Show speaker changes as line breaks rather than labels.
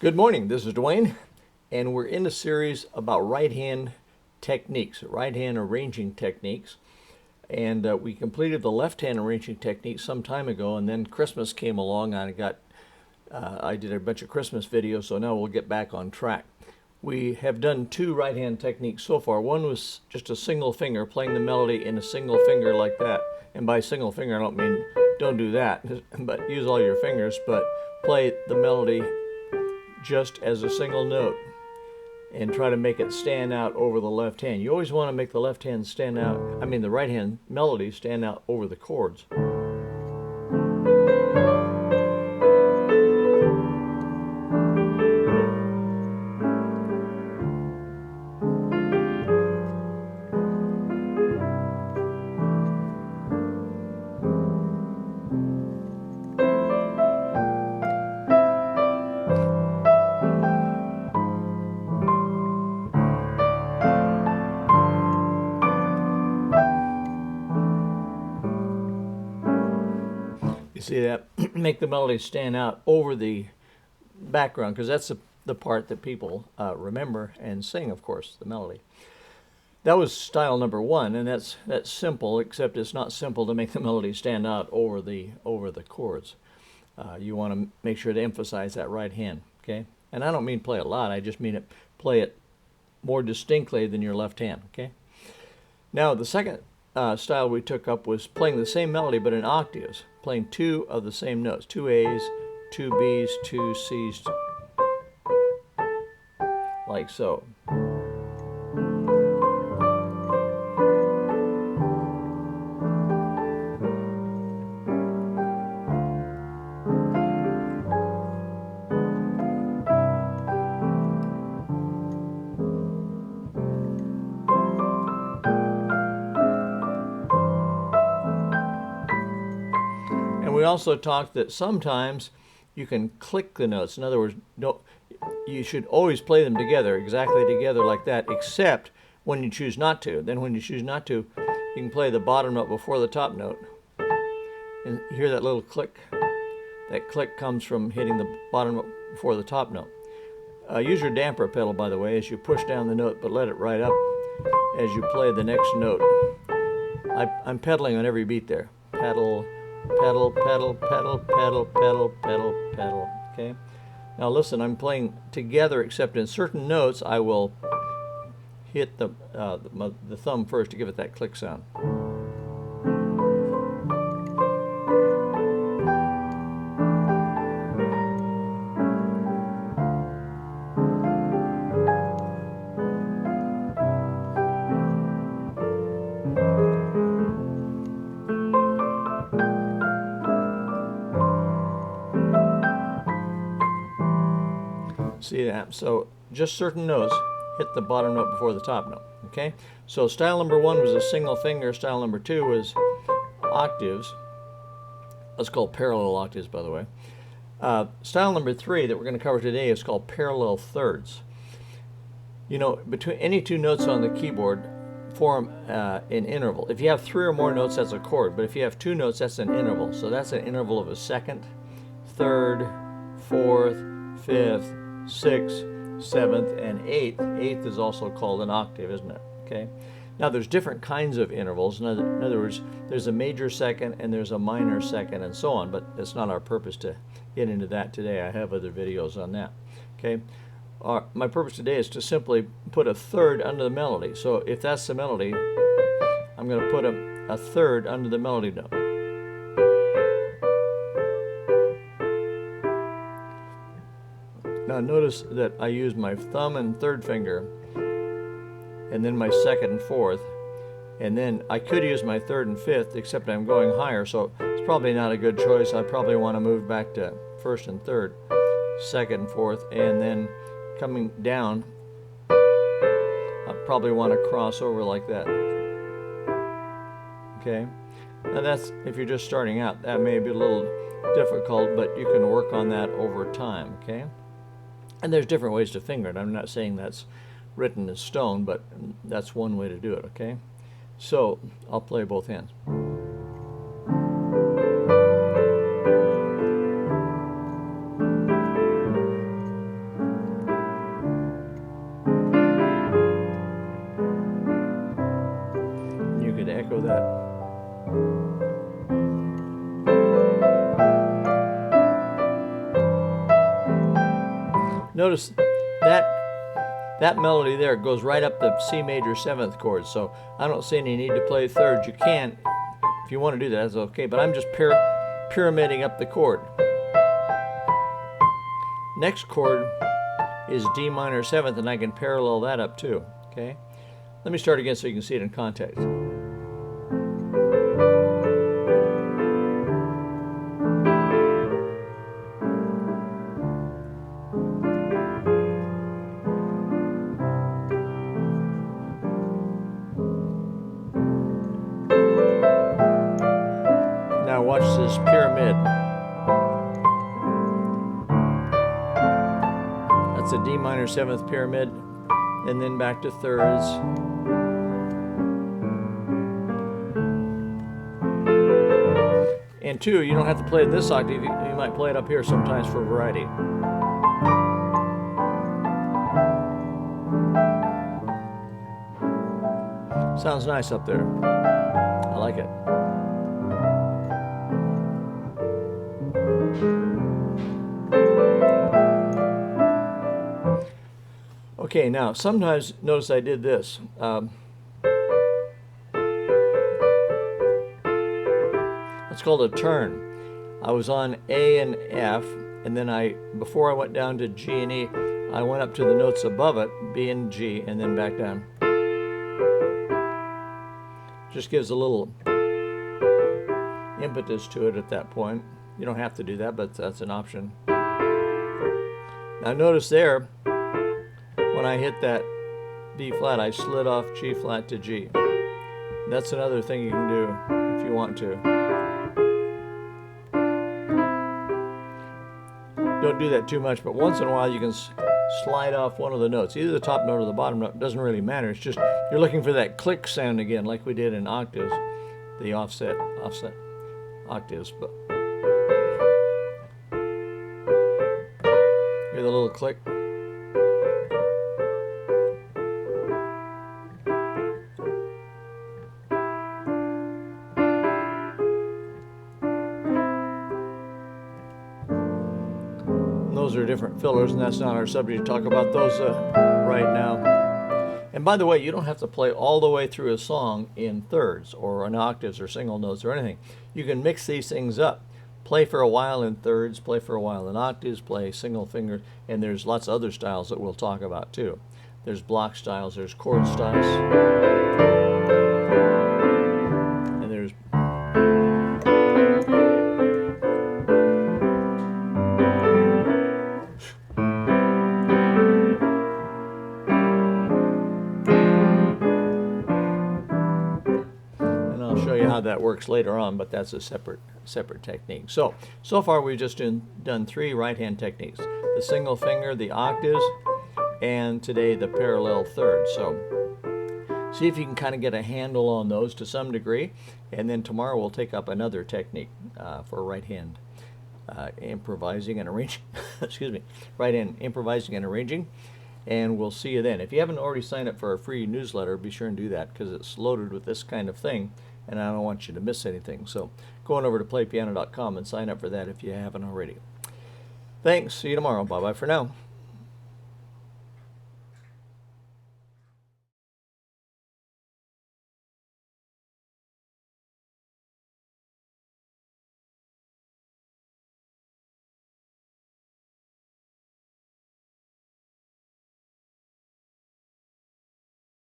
Good morning, this is Dwayne, and we're in a series about right hand techniques, right hand arranging techniques. And we completed the left hand arranging technique some time ago, and then Christmas came along and I did a bunch of Christmas videos, so now we'll get back on track. We have done two right hand techniques so far. One was just a single finger, playing the melody in a single finger like that. And by single finger, I don't mean don't do that, but use all your fingers, but play the melody just as a single note and try to make it stand out over the left hand. You always want to make the left hand stand out, the right hand melody stand out over the chords. See that? Make the melody stand out over the background, because that's the part that people remember and sing, of course, the melody. That was style number one, and that's simple, except it's not simple to make the melody stand out over the chords. You want to make sure to emphasize that right hand, okay? And I don't mean play a lot, I just mean play it more distinctly than your left hand, okay? Now, the second style we took up was playing the same melody but in octaves, playing two of the same notes, two A's, two B's, two C's, like so. We also talked that sometimes you can click the notes. In other words, you should always play them together, exactly together like that, except when you choose not to. Then when you choose not to, you can play the bottom note before the top note. And hear that little click? That click comes from hitting the bottom note before the top note. Use your damper pedal, by the way, as you push down the note, but let it ride up as you play the next note. I'm pedaling on every beat there. Pedal, pedal, pedal, pedal, pedal, pedal, pedal, pedal, okay? Now listen, I'm playing together, except in certain notes I will hit the thumb first to give it that click sound. See that? So just certain notes hit the bottom note before the top note, okay? So style number one was a single finger. Style number two was octaves. That's called parallel octaves, by the way. Style number three that we're going to cover today is called parallel thirds. You know, between any two notes on the keyboard form an interval. If you have three or more notes, that's a chord. But if you have two notes, that's an interval. So that's an interval of a second, third, fourth, fifth, sixth, seventh, and eighth. Eighth is also called an octave, isn't it? Okay. Now there's different kinds of intervals. In other words, there's a major second and there's a minor second and so on, but it's not our purpose to get into that today. I have other videos on that. Okay. My purpose today is to simply put a third under the melody. So if that's the melody, I'm going to put a third under the melody note. Now notice that I use my thumb and third finger, and then my second and fourth, and then I could use my third and fifth, except I'm going higher, so it's probably not a good choice. I probably want to move back to first and third, second and fourth, and then coming down, I probably want to cross over like that. Okay? Now that's, if you're just starting out, that may be a little difficult, but you can work on that over time, okay? And there's different ways to finger it. I'm not saying that's written in stone, but that's one way to do it, okay? So I'll play both hands. Notice that melody there goes right up the C major 7th chord, so I don't see any need to play thirds. You can, if you want to do that, that's okay, but I'm just pyramiding up the chord. Next chord is D minor 7th, and I can parallel that up too, okay? Let me start again so you can see it in context. Now watch this pyramid. That's a D minor 7th pyramid, and then back to thirds. And two, you don't have to play it this octave, you might play it up here sometimes for variety. Sounds nice up there. I like it. Okay, now sometimes notice I did this. It's called a turn. I was on A and F, and then before I went down to G and E, I went up to the notes above it, B and G, and then back down. Just gives a little impetus to it at that point. You don't have to do that, but that's an option. Now notice there, when I hit that B flat, I slid off G flat to G. That's another thing you can do if you want to. Don't do that too much, but once in a while you can slide off one of the notes, either the top note or the bottom note. Doesn't really matter. It's just you're looking for that click sound again, like we did in octaves, the offset octaves. But hear the little click. Those are different fillers, and that's not our subject to talk about those right now. And by the way, you don't have to play all the way through a song in thirds or in octaves or single notes or anything. You can mix these things up. Play for a while in thirds, play for a while in octaves, play single fingers, and there's lots of other styles that we'll talk about too. There's block styles, there's chord styles, and there's how that works later on, but that's a separate technique. So far we've just done 3 right-hand techniques: the single finger, the octaves, and today the parallel third. So see if you can kind of get a handle on those to some degree, and then tomorrow we'll take up another technique for right-hand improvising and arranging. Excuse me, right-hand improvising and arranging. And we'll see you then. If you haven't already signed up for our free newsletter, be sure and do that, because it's loaded with this kind of thing, and I don't want you to miss anything. So go on over to playpiano.com and sign up for that if you haven't already. Thanks. See you tomorrow. Bye-bye for now.